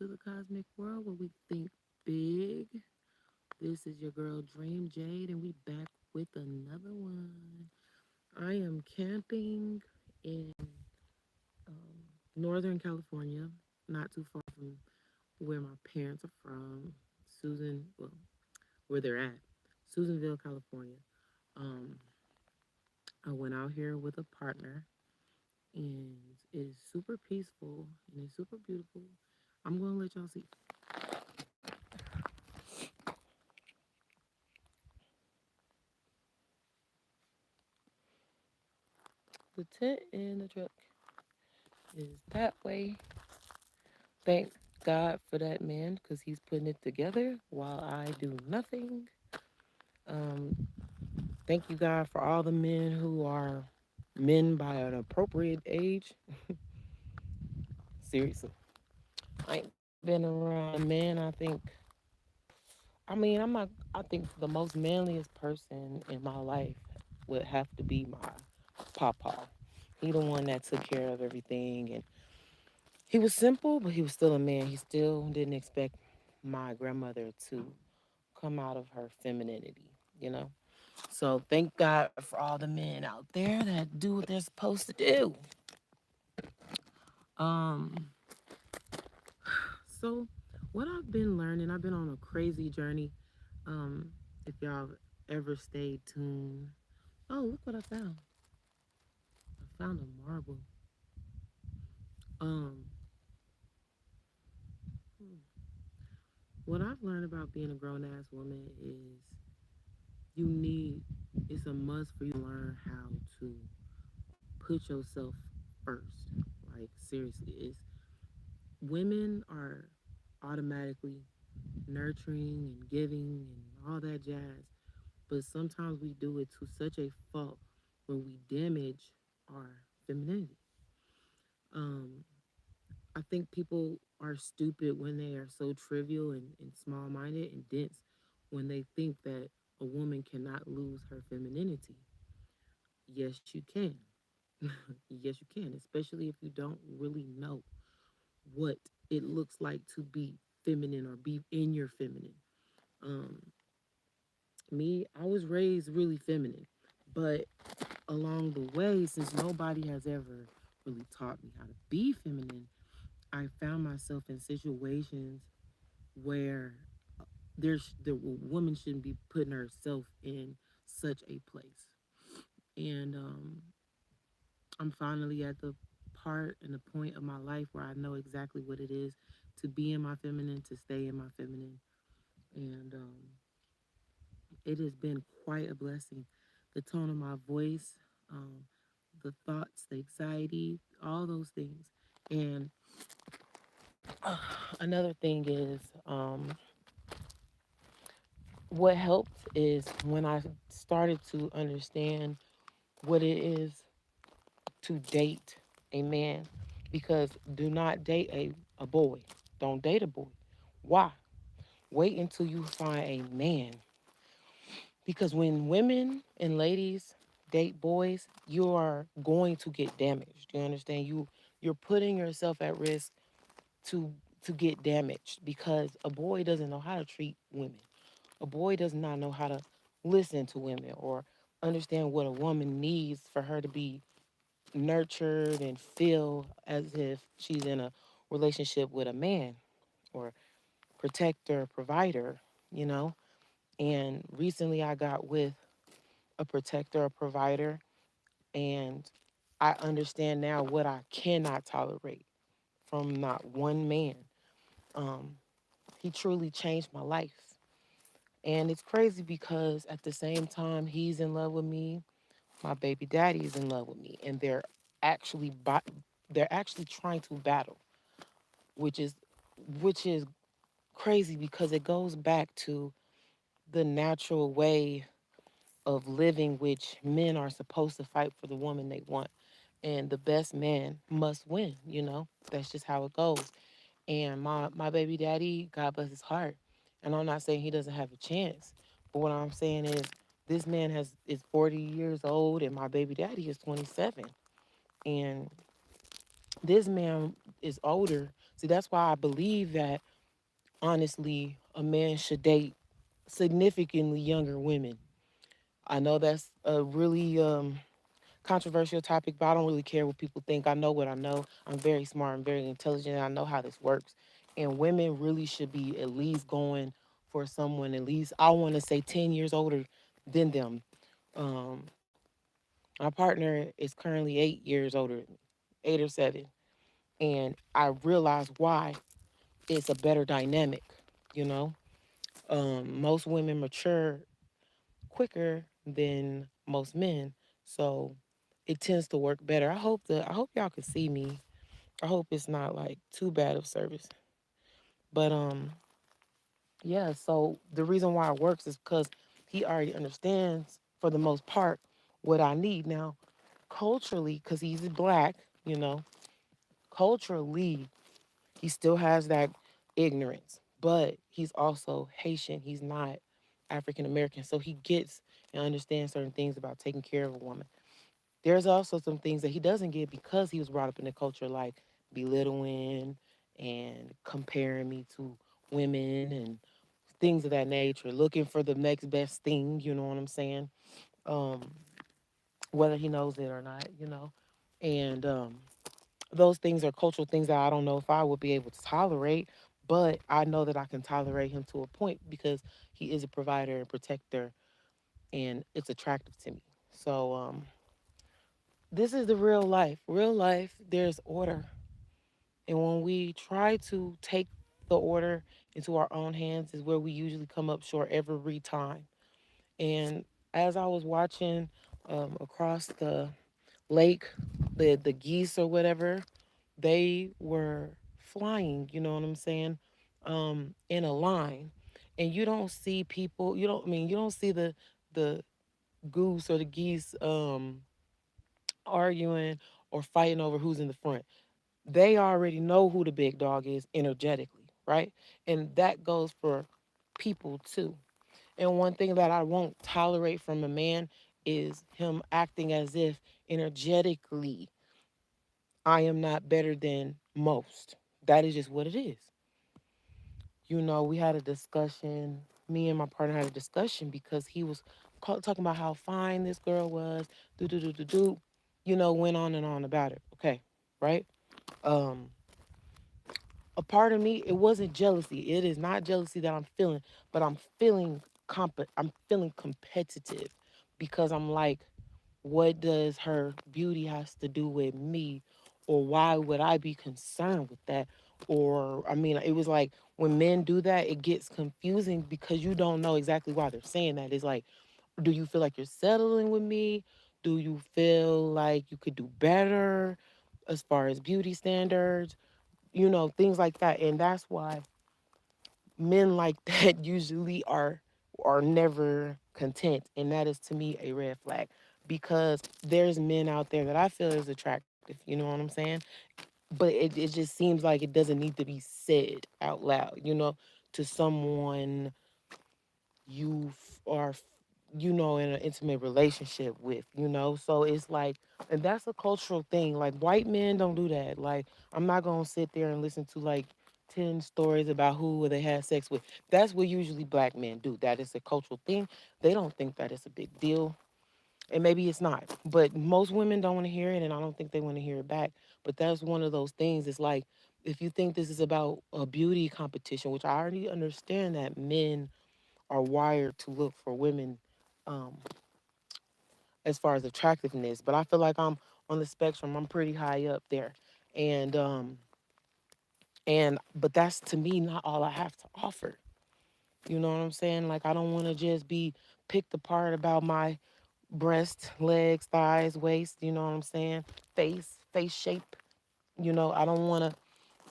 to the cosmic world where we think big. This is your girl Dream Jade, and we back with another one. I am camping in Northern California, not too far from where my parents are from. Where they're at, Susanville, California. Um, I went out here with a partner, and it's super peaceful and it's super beautiful. I'm gonna let y'all see. The tent in the truck is that way. Thank God for that man because he's putting it together while I do nothing. Um, Thank you, God, for all the men who are men by an appropriate age. Seriously. I ain't been around a man, I think the most manliest person in my life would have to be my papa. He the one that took care of everything, and he was simple, but he was still a man. He still didn't expect my grandmother to come out of her femininity. So thank God for all the men out there that do what they're supposed to do. Um, so what I've been learning, I've been on a crazy journey. Um, if y'all ever stayed tuned. Oh, look what I found. I found a marble. Um, hmm. What I've learned about being a grown ass woman is you need it's a must for you to learn how to put yourself first. Like seriously, it's women are automatically nurturing and giving and all that jazz, but sometimes we do it to such a fault when we damage our femininity. Um, I think people are stupid when they are so trivial and small minded and dense when they think that a woman cannot lose her femininity. Yes, you can. Yes, you can, especially if you don't really know what it looks like to be feminine or be in your feminine. Um, I was raised really feminine, but along the way, since nobody has ever really taught me how to be feminine, I found myself in situations where the woman shouldn't be putting herself in such a place. And I'm finally at the part and the point of my life where I know exactly what it is to be in my feminine, to stay in my feminine. And it has been quite a blessing. The tone of my voice, um, the thoughts, the anxiety, all those things. And another thing is, what helped is when I started to understand what it is to date a man. Because do not date a boy. Don't date a boy. Why? Wait until you find a man. Because when women and ladies date boys, you are going to get damaged. You understand? You're putting yourself at risk to to get damaged because a boy doesn't know how to treat women. A boy does not know how to listen to women or understand what a woman needs for her to be nurtured and feel as if she's in a relationship with a man or protector, provider, you know. And recently I got with a protector, a provider, and I understand now what I cannot tolerate from not one man. Um, he truly changed my life. And it's crazy because at the same time he's in love with me, my baby daddy is in love with me, and actually they're actually trying to battle, which is which is crazy because it goes back to the natural way of living, which men are supposed to fight for the woman they want, and the best man must win. That's just how it goes. And my baby daddy, God bless his heart, and I'm not saying he doesn't have a chance, but what I'm saying is this man is 40 years old and my baby daddy is 27, and this man is older, See, that's why I believe that honestly, a man should date significantly younger women. I know that's a really controversial topic, but I don't really care what people think. I know what I know. I'm very smart and very intelligent, and I know how this works. And women really should be at least going for someone at least, I want to say, 10 years older than them. Um, my partner is currently 8 years older, 8 or 7. And I realize why it's a better dynamic, you know? Most women mature quicker than most men. So it tends to work better. I hope y'all can see me. I hope it's not like too bad of service. But yeah, so the reason why it works is because he already understands for the most part what I need. Now, culturally, because he's black, you know, culturally he still has that ignorance, but he's also Haitian. He's not African American. So he gets and understands certain things about taking care of a woman. There's also some things that he doesn't get because he was brought up in a culture like belittling and comparing me to women and things of that nature, looking for the next best thing, you know what I'm saying? Um, whether he knows it or not, you know. And those things are cultural things that I don't know if I would be able to tolerate, but I know that I can tolerate him to a point because he is a provider and protector and it's attractive to me. So this is the real life. Real life, there's order. And when we try to take the order into our own hands is where we usually come up short every time. And as I was watching across the lake, the geese or whatever, they were flying, you know what I'm saying, in a line. And you don't see people, you don't see the goose or the geese arguing or fighting over who's in the front. They already know who the big dog is energetically, right? And that goes for people too. And one thing that I won't tolerate from a man is him acting as if energetically I am not better than most. That is just what it is. You know, we had a discussion. Me and my partner had a discussion because he was talking about how fine this girl was. Do do do do do. You know, went on and on about it. Okay, right? Um, a part of me, it wasn't jealousy. It is not jealousy that I'm feeling, but I'm feeling competitive because I'm like, what does her beauty has to do with me? Or why would I be concerned with that? Or I mean, it was like when men do that, it gets confusing because you don't know exactly why they're saying that. It's like, do you feel like you're settling with me? Do you feel like you could do better as far as beauty standards? You know, things like that. And that's why men like that usually are never content. And that is to me a red flag because there's men out there that I feel is attractive, you know what I'm saying? But it just seems like it doesn't need to be said out loud, you know, to someone you are, you know, in an intimate relationship with, you know. So it's like, and that's a cultural thing. Like white men don't do that. Like I'm not gonna sit there and listen to like 10 stories about who they had sex with. That's what usually black men do. That is a cultural thing. They don't think that it's a big deal. And maybe it's not. But most women don't want to hear it and I don't think they want to hear it back. But that's one of those things. It's like if you think this is about a beauty competition, which I already understand that men are wired to look for women um, as far as attractiveness. But I feel like I'm on the spectrum. I'm pretty high up there, and but that's to me not all I have to offer. You know what I'm saying? Like I don't want to just be picked apart about my breast, legs, thighs, waist. You know what I'm saying? Face shape. You know, I don't want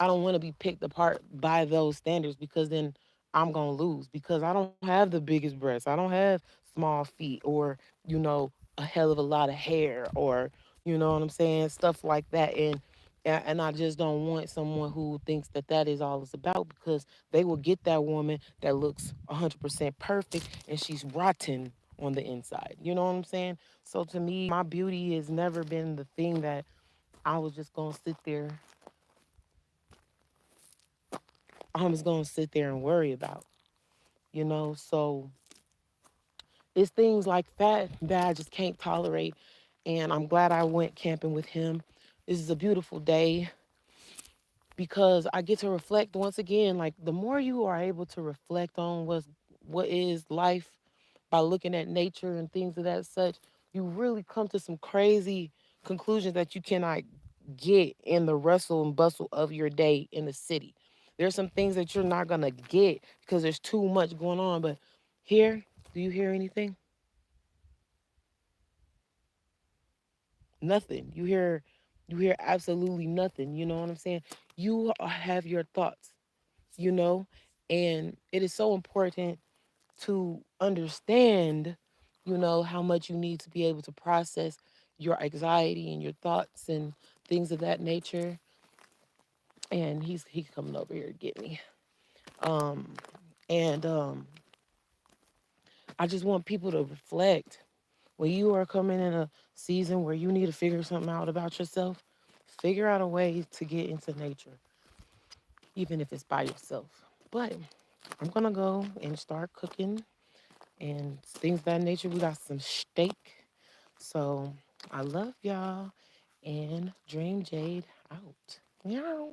to be picked apart by those standards because then I'm going to lose because I don't have the biggest breasts. I don't have small feet or, you know, a hell of a lot of hair or, you know what I'm saying? Stuff like that. And I just don't want someone who thinks that that is all it's about because they will get that woman that looks 100% perfect and she's rotten on the inside. You know what I'm saying? So to me, my beauty has never been the thing that I was just going to sit there I'm just gonna sit there and worry about, you know. So it's things like that I just can't tolerate. And I'm glad I went camping with him. This is a beautiful day because I get to reflect once again. Like the more you are able to reflect on what is life by looking at nature and things of that such, you really come to some crazy conclusions that you cannot get in the rustle and bustle of your day in the city. There's some things that you're not gonna get because there's too much going on. But here, do you hear anything? Nothing. You hear absolutely nothing. You know what I'm saying? You have your thoughts, you know, and it is so important to understand, how much you need to be able to process your anxiety and your thoughts and things of that nature. And he's coming over here to get me. Um and I just want people to reflect when you are coming in a season where you need to figure something out about yourself. Figure out a way to get into nature, even if it's by yourself. But I'm gonna go and start cooking and things of that nature. We got some steak. So I love y'all and Dream Jade out. Meow.